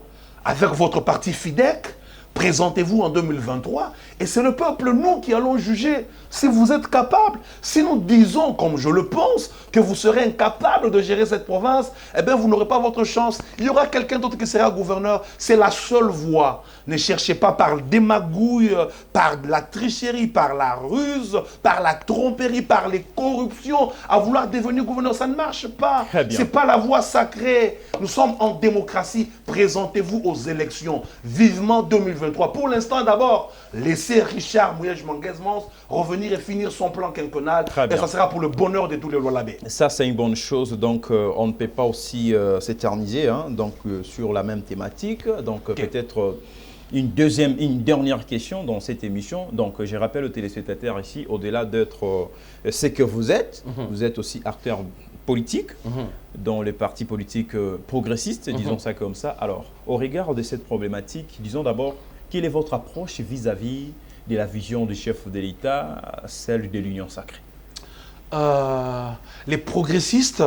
Speaker 2: avec votre parti FIDEC, présentez-vous en 2023 et c'est le peuple, nous, qui allons juger si vous êtes capable. Si nous disons, comme je le pense, que vous serez incapable de gérer cette province, eh bien, vous n'aurez pas votre chance. Il y aura quelqu'un d'autre qui sera gouverneur. C'est la seule voie. Ne cherchez pas par démagouille, par la tricherie, par la ruse, par la tromperie, par les corruptions, à vouloir devenir gouverneur. Ça ne marche pas. Ce n'est pas la voie sacrée. Nous sommes en démocratie. Présentez-vous aux élections. Vivement 2023. Pour l'instant, d'abord, laissez Richard Mouyej-Manguez-Mons revenir et finir son plan quinquennal. Et ça sera pour le bonheur de tous les Lualabés.
Speaker 1: Ça, c'est une bonne chose. Donc, on ne peut pas aussi s'éterniser sur la même thématique. Donc, peut-être une dernière question dans cette émission. Donc, je rappelle aux téléspectateurs ici, au-delà d'être ce que vous êtes aussi acteur politique dans les partis politiques progressistes, disons ça comme ça. Alors, au regard de cette problématique, disons d'abord, Quelle est votre approche vis-à-vis de la vision du chef de l'État, celle de l'Union sacrée?
Speaker 2: Les progressistes,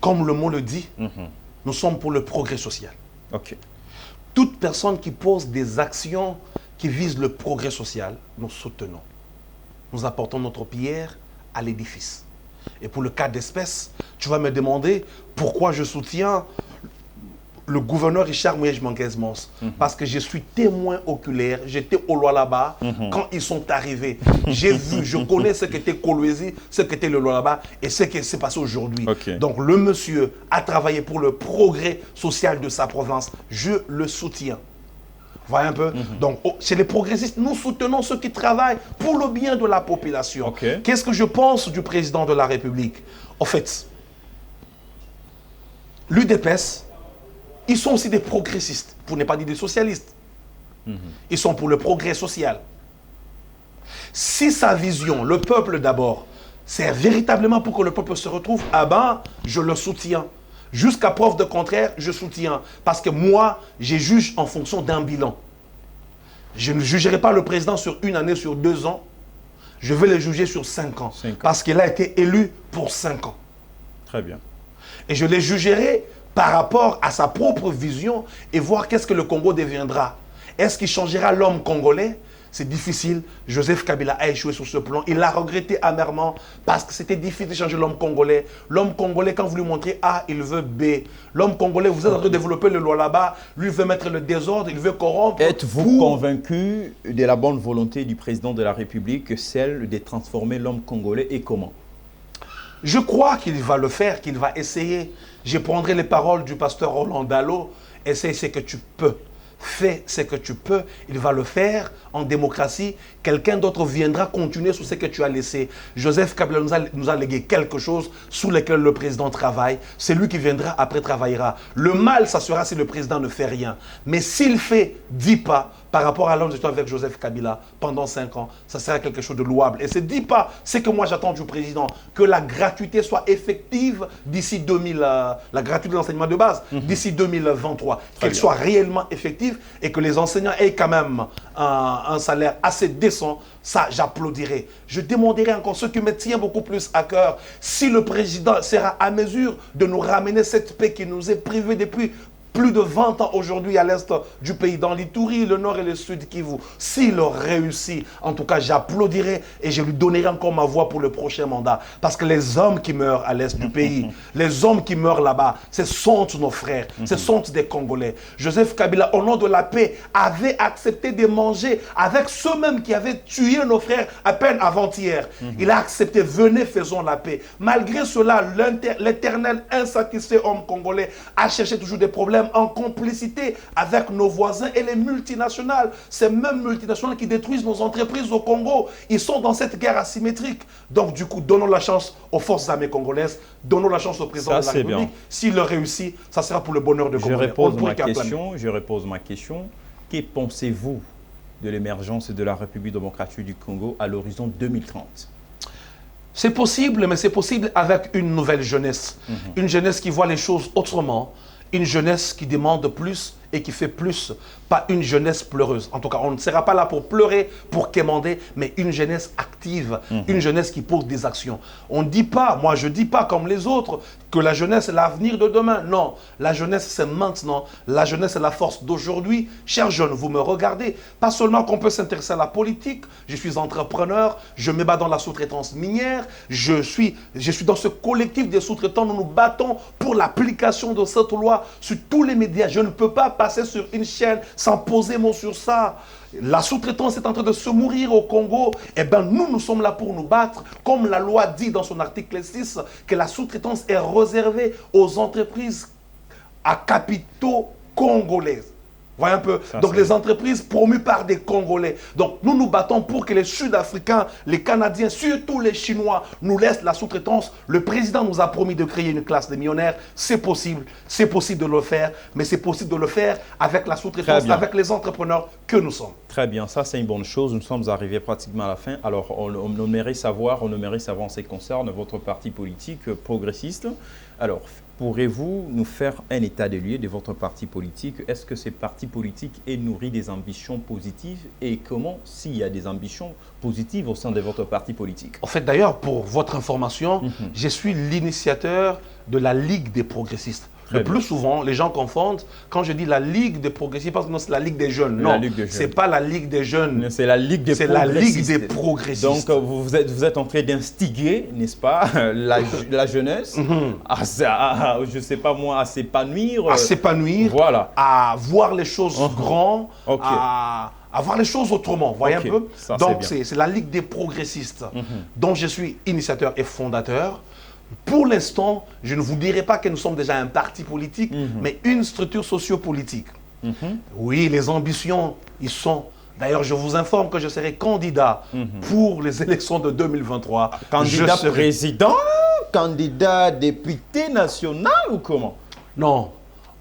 Speaker 2: comme le mot le dit, nous sommes pour le progrès social.
Speaker 1: Ok.
Speaker 2: Toute personne qui pose des actions qui visent le progrès social, nous soutenons. Nous apportons notre pierre à l'édifice. Et pour le cas d'espèce, tu vas me demander pourquoi je soutiens le gouverneur Richard Mouège-Manguez-Mons. Parce que je suis témoin oculaire, j'étais au Lualaba quand ils sont arrivés. J'ai vu, je connais ce qu'était Kolwezi, ce qu'était le Lualaba et ce qui s'est passé aujourd'hui.
Speaker 1: Okay.
Speaker 2: Donc le monsieur a travaillé pour le progrès social de sa province. Je le soutiens. Voyez un peu. Donc, chez les progressistes, nous soutenons ceux qui travaillent pour le bien de la population.
Speaker 1: Okay.
Speaker 2: Qu'est-ce que je pense du président de la République? En fait, l'UDPS, ils sont aussi des progressistes, pour ne pas dire des socialistes. Ils sont pour le progrès social. Si sa vision, le peuple d'abord, c'est véritablement pour que le peuple se retrouve, ah ben, je le soutiens. Jusqu'à preuve de contraire, je soutiens. Parce que moi, je juge en fonction d'un bilan. Je ne jugerai pas le président sur une année, sur 2 ans. Je vais le juger sur 5 ans. 5 ans. Parce qu'il a été élu pour 5 ans.
Speaker 1: Très bien.
Speaker 2: Et je les jugerai par rapport à sa propre vision et voir qu'est-ce que le Congo deviendra. Est-ce qu'il changera l'homme congolais? C'est difficile. Joseph Kabila a échoué sur ce plan. Il l'a regretté amèrement parce que c'était difficile de changer l'homme congolais. L'homme congolais, quand vous lui montrez A, il veut B. L'homme congolais, vous êtes en train de développer le Lualaba, lui veut mettre le désordre, il veut corrompre.
Speaker 1: Êtes-vous convaincu de la bonne volonté du président de la République, celle de transformer l'homme congolais et comment?
Speaker 2: Je crois qu'il va le faire, qu'il va essayer. Je prendrai les paroles du pasteur Roland Dallot. Essaye ce que tu peux. Fais ce que tu peux, il va le faire en démocratie. Quelqu'un d'autre viendra continuer sur ce que tu as laissé. Joseph Kabila nous a légué quelque chose sous lequel le président travaille. C'est lui qui viendra après travaillera. Le mal, ça sera si le président ne fait rien. Mais s'il fait 10 pas par rapport à l'homme de avec Joseph Kabila pendant 5 ans, ça sera quelque chose de louable. Et ces 10 pas, c'est que moi j'attends du président, que la gratuité soit effective d'ici 2000, la gratuité de l'enseignement de base, d'ici 2023, qu'elle soit réellement effective et que les enseignants aient quand même un salaire assez décent. Ça, j'applaudirai. Je demanderai encore ce qui me tient beaucoup plus à cœur, si le président sera à mesure de nous ramener cette paix qui nous est privée depuis plus de 20 ans aujourd'hui à l'est du pays, dans l'Ituri, le nord et le sud Kivu. S'il réussit, en tout cas, j'applaudirai et je lui donnerai encore ma voix pour le prochain mandat. Parce que les hommes qui meurent à l'est du pays, les hommes qui meurent là-bas, ce sont nos frères, ce sont des Congolais. Joseph Kabila, au nom de la paix, avait accepté de manger avec ceux-mêmes qui avaient tué nos frères à peine avant-hier. Il a accepté, venez, faisons la paix. Malgré cela, l'éternel insatisfait homme congolais a cherché toujours des problèmes en complicité avec nos voisins et les multinationales. Ces mêmes multinationales qui détruisent nos entreprises au Congo, ils sont dans cette guerre asymétrique. Donc du coup, donnons la chance aux forces armées congolaises, donnons la chance au président de la République. S'il le réussit, ça sera pour le bonheur de Congolais.
Speaker 1: Je repose ma question. Que pensez-vous de l'émergence de la République démocratique du Congo à l'horizon 2030?
Speaker 2: C'est possible, mais c'est possible avec une nouvelle jeunesse. Une jeunesse qui voit les choses autrement. Une jeunesse qui demande plus et qui fait plus, pas une jeunesse pleureuse. En tout cas, on ne sera pas là pour pleurer, pour quémander, mais une jeunesse active, une jeunesse qui pose des actions. On ne dit pas, moi je ne dis pas comme les autres, que la jeunesse est l'avenir de demain. Non, la jeunesse c'est maintenant, la jeunesse c'est la force d'aujourd'hui. Chers jeunes, vous me regardez, pas seulement qu'on peut s'intéresser à la politique, je suis entrepreneur, je me bats dans la sous-traitance minière, je suis dans ce collectif des sous-traitants, nous nous battons pour l'application de cette loi sur tous les médias. Je ne peux pas passer sur une chaîne sans poser mot sur ça. La sous-traitance est en train de se mourir au Congo. Eh bien, nous sommes là pour nous battre. Comme la loi dit dans son article 6, que la sous-traitance est réservée aux entreprises à capitaux congolaises. Voyez un peu. Donc les entreprises promues par des Congolais. Donc nous nous battons pour que les Sud-Africains, les Canadiens, surtout les Chinois, nous laissent la sous-traitance. Le président nous a promis de créer une classe de millionnaires. C'est possible de le faire, mais c'est possible de le faire avec la sous-traitance, avec les entrepreneurs que nous sommes.
Speaker 1: Très bien, ça c'est une bonne chose. Nous sommes arrivés pratiquement à la fin. Alors on aimerait savoir en ce qui concerne votre parti politique progressiste. Alors, pourrez-vous nous faire un état des lieux de votre parti politique? Est-ce que ce parti politique est nourri des ambitions positives? Et comment, s'il y a des ambitions positives au sein de votre parti politique?
Speaker 2: En fait, d'ailleurs, pour votre information, je suis l'initiateur de la Ligue des progressistes. Le plus souvent, les gens confondent quand je dis la Ligue des progressistes, parce que non, c'est la Ligue des jeunes. Non, ce n'est pas la Ligue des jeunes.
Speaker 1: C'est la Ligue des progressistes.
Speaker 2: C'est la Ligue des progressistes.
Speaker 1: Donc, vous êtes en train d'instiguer, n'est-ce pas, la jeunesse je ne sais pas moi, à s'épanouir.
Speaker 2: À s'épanouir,
Speaker 1: voilà.
Speaker 2: À voir les choses grands, à voir les choses autrement. Vous voyez un peu? Donc, c'est la Ligue des progressistes dont je suis initiateur et fondateur. Pour l'instant, je ne vous dirai pas que nous sommes déjà un parti politique, mais une structure sociopolitique. Oui, les ambitions, ils sont... D'ailleurs, je vous informe que je serai candidat pour les élections de 2023.
Speaker 1: Candidat président, candidat député national ou comment?
Speaker 2: Non.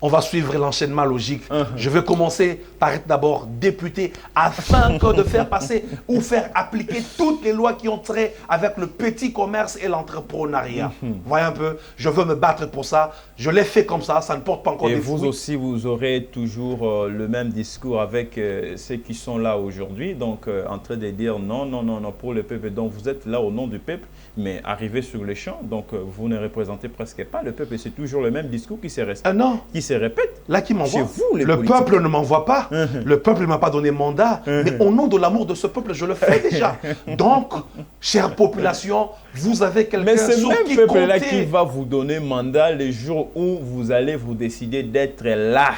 Speaker 2: On va suivre l'enchaînement logique. Je vais commencer par être d'abord député afin que de faire passer ou faire appliquer toutes les lois qui ont trait avec le petit commerce et l'entrepreneuriat. Voyez un peu, je veux me battre pour ça. Je l'ai fait comme ça ne porte pas encore des fruits.
Speaker 1: Et vous aussi, vous aurez toujours le même discours avec ceux qui sont là aujourd'hui, donc en train de dire non, non, non, non pour le peuple. Donc vous êtes là au nom du peuple, mais arrivé sur les champs, donc vous ne représentez presque pas le peuple. C'est toujours le même discours qui se répète.
Speaker 2: Non.
Speaker 1: Qui se répète.
Speaker 2: Là, qui m'envoie?
Speaker 1: Chez vous, les
Speaker 2: le
Speaker 1: politiques.
Speaker 2: peuple ne m'envoie pas. Le peuple ne m'a pas donné mandat. Mais au nom de l'amour de ce peuple, je le fais déjà. Donc, chère population, vous avez quelqu'un sur qui compter.
Speaker 1: Mais c'est le même peuple-là qui va vous donner mandat le jour où vous allez vous décider d'être là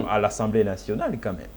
Speaker 1: à l'Assemblée nationale quand même.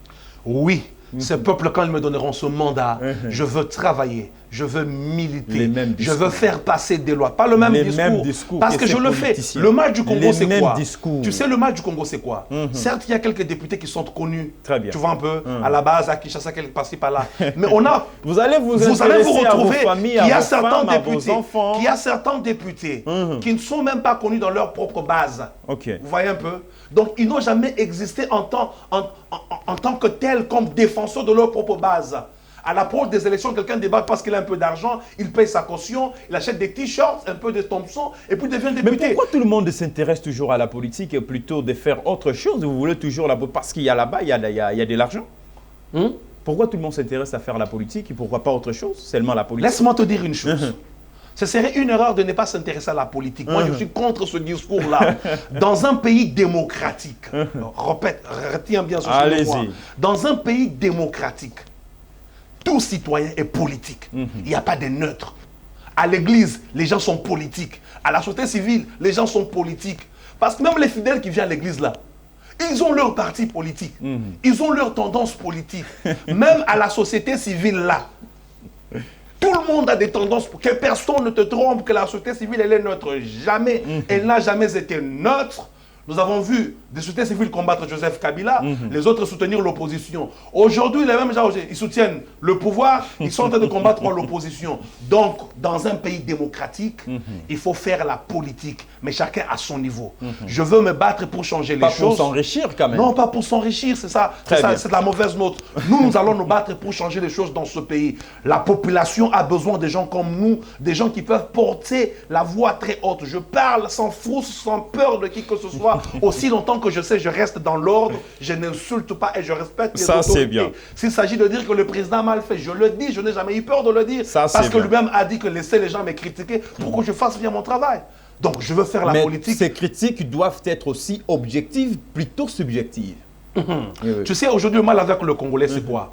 Speaker 2: Oui. Ce peuple, quand ils me donneront ce mandat, je veux travailler, je veux militer, je veux faire passer des lois. Pas le même discours, parce que je le fais. Le mal du Congo, c'est quoi? Tu sais, le mal du Congo, c'est quoi? Certes, il y a quelques députés qui sont connus, tu vois un peu, à la base, à Kinshasa, quelque par-ci, par-là. Mais on a...
Speaker 1: vous allez vous retrouver
Speaker 2: qu'il y a certains députés qui ne sont même pas connus dans leur propre base. Vous voyez un peu? Donc, ils n'ont jamais existé en tant que tels, comme défenseurs de leur propre base. À l'approche des élections, quelqu'un débarque parce qu'il a un peu d'argent, il paye sa caution, il achète des t-shirts, un peu de Thompson, et puis devient député.
Speaker 1: Mais pourquoi tout le monde s'intéresse toujours à la politique et plutôt de faire autre chose? Vous voulez toujours la politique parce qu'il y a là-bas, il y a de l'argent. Pourquoi tout le monde s'intéresse à faire la politique et pourquoi pas autre chose? Seulement la politique.
Speaker 2: Laisse-moi te dire une chose. Ce serait une erreur de ne pas s'intéresser à la politique. Moi, je suis contre ce discours-là. Dans un pays démocratique, retiens bien ce que je dis. Dans un pays démocratique, tout citoyen est politique. Il n'y a pas de neutre. À l'église, les gens sont politiques. À la société civile, les gens sont politiques. Parce que même les fidèles qui viennent à l'église là, ils ont leur parti politique. Ils ont leur tendance politique. Même à la société civile là, tout le monde a des tendances, que personne ne te trompe, que la société civile, elle est neutre. Jamais. Elle n'a jamais été neutre. Nous avons vu des sociétés civiles combattre Joseph Kabila, les autres soutenir l'opposition. Aujourd'hui, les mêmes gens, ils soutiennent le pouvoir, ils sont en train de combattre l'opposition. Donc, dans un pays démocratique, il faut faire la politique, mais chacun à son niveau. Je veux me battre pour changer les choses.
Speaker 1: Pas pour s'enrichir quand même.
Speaker 2: Non, pas pour s'enrichir, c'est ça. C'est la mauvaise note. Nous allons nous battre pour changer les choses dans ce pays. La population a besoin de gens comme nous, des gens qui peuvent porter la voix très haute. Je parle sans frousse, sans peur de qui que ce soit. Aussi longtemps que je sais, je reste dans l'ordre, je n'insulte pas et je respecte les autorités.
Speaker 1: Ça, c'est bien.
Speaker 2: S'il s'agit de dire que le président a mal fait, je le dis, je n'ai jamais eu peur de le dire.
Speaker 1: Ça,
Speaker 2: parce que lui-même a dit que laissez les gens me critiquer pour que je fasse bien mon travail. Donc, je veux faire la politique.
Speaker 1: Mais ces critiques doivent être aussi objectives, plutôt subjectives.
Speaker 2: Tu sais, aujourd'hui, le mal avec le Congolais, c'est quoi?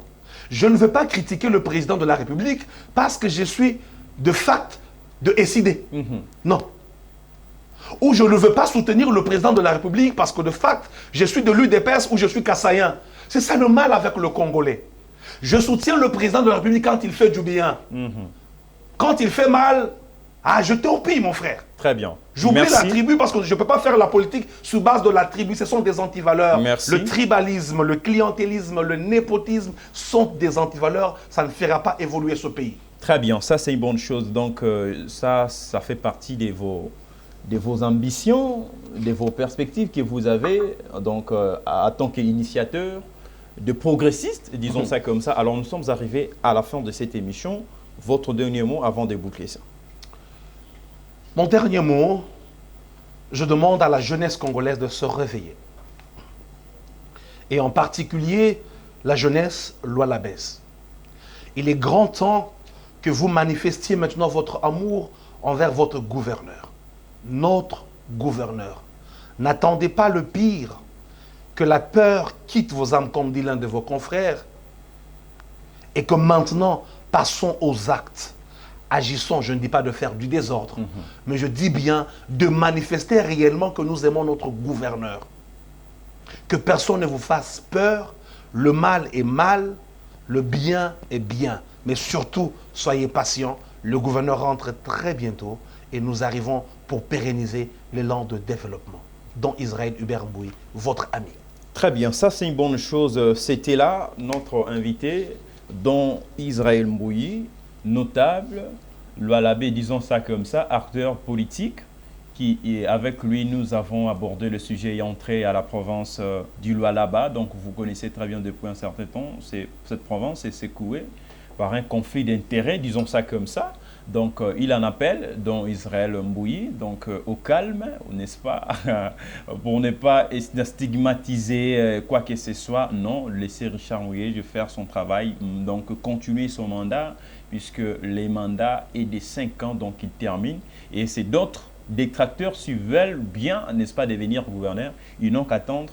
Speaker 2: Je ne veux pas critiquer le président de la République parce que je suis de facto de SID. Non. Ou je ne veux pas soutenir le président de la République parce que de facto, je suis de l'UDPS ou je suis kassaïen. C'est ça le mal avec le Congolais. Je soutiens le président de la République quand il fait du bien. Quand il fait mal, je torpille mon frère.
Speaker 1: Très bien.
Speaker 2: J'oublie la tribu parce que je ne peux pas faire la politique sur base de la tribu. Ce sont des antivaleurs. Le tribalisme, le clientélisme, le népotisme sont des antivaleurs. Ça ne fera pas évoluer ce pays.
Speaker 1: Très bien, ça c'est une bonne chose. Donc ça fait partie de vos ambitions, de vos perspectives que vous avez donc, en tant qu'initiateur de progressiste, disons ça comme ça. Alors nous sommes arrivés à la fin de cette émission. Votre dernier mot avant de boucler ça?
Speaker 2: Mon dernier mot, je demande à la jeunesse congolaise de se réveiller. Et en particulier, la jeunesse Lualabès. Il est grand temps que vous manifestiez maintenant votre amour envers votre gouverneur. Notre gouverneur. N'attendez pas le pire, que la peur quitte vos âmes, comme dit l'un de vos confrères, et que maintenant, passons aux actes. Agissons, je ne dis pas de faire du désordre, mais je dis bien de manifester réellement que nous aimons notre gouverneur. Que personne ne vous fasse peur, le mal est mal, le bien est bien. Mais surtout, soyez patients, le gouverneur rentre très bientôt et nous arrivons pour pérenniser l'élan de développement, dont Israël Hubert Mbouy, votre ami.
Speaker 1: Très bien, ça c'est une bonne chose. C'était là notre invité, dont Israël Mbouy, notable, Lualabé, disons ça comme ça, acteur politique, qui, avec lui, nous avons abordé le sujet et entré à la province du Lualaba. Donc, vous connaissez très bien depuis un certain temps, cette province est secouée par un conflit d'intérêts, disons ça comme ça. Donc, il en appelle, dont Israël Mbouy, donc au calme, n'est-ce pas, pour ne pas stigmatiser quoi que ce soit. Non, laisser Richard Mbouy faire son travail, donc continuer son mandat, puisque les mandats est de 5 ans, donc il termine. Et c'est d'autres détracteurs, s'ils veulent bien, n'est-ce pas, devenir gouverneur, ils n'ont qu'à attendre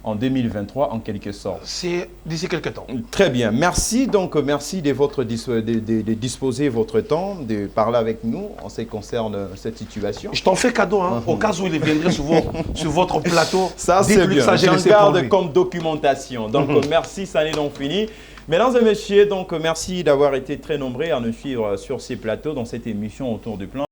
Speaker 1: en 2023, en quelque sorte.
Speaker 2: C'est d'ici quelques temps.
Speaker 1: Très bien. Merci. Donc, merci de disposer votre temps, de parler avec nous en ce qui concerne cette situation.
Speaker 2: Je t'en fais cadeau, hein, au cas où il viendrait sur votre plateau.
Speaker 1: Ça, c'est bien. Je garde comme documentation. Donc, merci, ça n'est donc fini. Mesdames et messieurs, donc, merci d'avoir été très nombreux à nous suivre sur ces plateaux dans cette émission Autour du Plan.